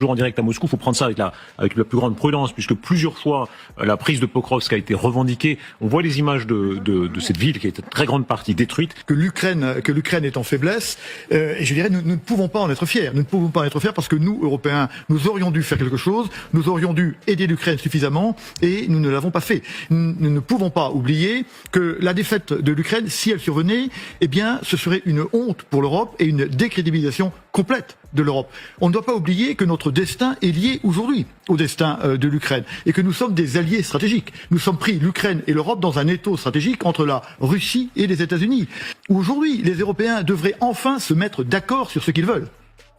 toujours en direct à Moscou, il faut prendre ça avec la plus grande prudence, puisque plusieurs fois la prise de Pokrovsk a été revendiquée. On voit les images de cette ville qui a été en très grande partie détruite. Que l'Ukraine est en faiblesse, et je dirais nous ne pouvons pas en être fiers. Nous ne pouvons pas en être fiers parce que nous, Européens, nous aurions dû faire quelque chose, nous aurions dû aider l'Ukraine suffisamment, et nous ne l'avons pas fait. Nous ne pouvons pas oublier que la défaite de l'Ukraine, si elle survenait, eh bien, ce serait une honte pour l'Europe et une décrédibilisation complète de l'Europe. On ne doit pas oublier que notre destin est lié aujourd'hui au destin de l'Ukraine et que nous sommes des alliés stratégiques. Nous sommes pris, l'Ukraine et l'Europe, dans un étau stratégique entre la Russie et les États-Unis. Aujourd'hui, les Européens devraient enfin se mettre d'accord sur ce qu'ils veulent.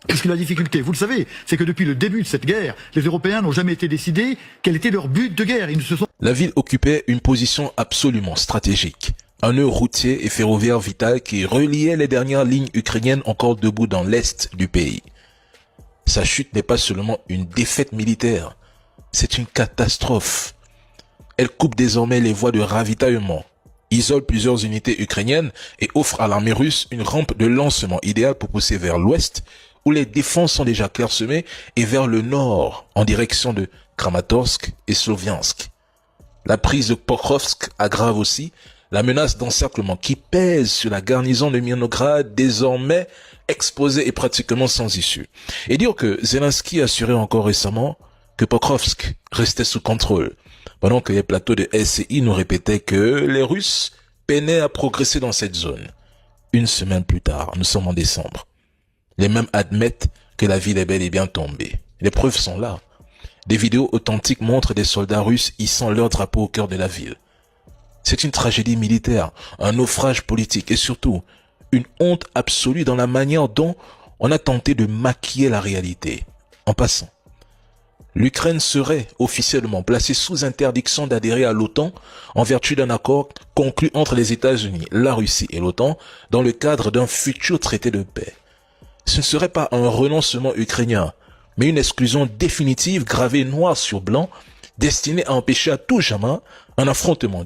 Parce que la difficulté, vous le savez, c'est que depuis le début de cette guerre, les Européens n'ont jamais été décidés quel était leur but de guerre. Ils ne se sont... La ville occupait une position absolument stratégique. Un nœud routier et ferroviaire vital qui reliait les dernières lignes ukrainiennes encore debout dans l'est du pays. Sa chute n'est pas seulement une défaite militaire, c'est une catastrophe. Elle coupe désormais les voies de ravitaillement, isole plusieurs unités ukrainiennes et offre à l'armée russe une rampe de lancement idéale pour pousser vers l'ouest, où les défenses sont déjà clairsemées, et vers le nord, en direction de Kramatorsk et Sloviansk. La prise de Pokrovsk aggrave aussi la menace d'encerclement qui pèse sur la garnison de Mirnograd, désormais exposée et pratiquement sans issue. Et dire que Zelensky assurait encore récemment que Pokrovsk restait sous contrôle, pendant que les plateaux de LCI nous répétaient que les Russes peinaient à progresser dans cette zone. Une semaine plus tard, nous sommes en décembre. Les mêmes admettent que la ville est bel et bien tombée. Les preuves sont là. Des vidéos authentiques montrent des soldats russes hissant leur drapeau au cœur de la ville. C'est une tragédie militaire, un naufrage politique et surtout une honte absolue dans la manière dont on a tenté de maquiller la réalité. En passant, l'Ukraine serait officiellement placée sous interdiction d'adhérer à l'OTAN en vertu d'un accord conclu entre les États-Unis, la Russie et l'OTAN dans le cadre d'un futur traité de paix. Ce ne serait pas un renoncement ukrainien, mais une exclusion définitive gravée noir sur blanc, destinée à empêcher à tout jamais un affrontement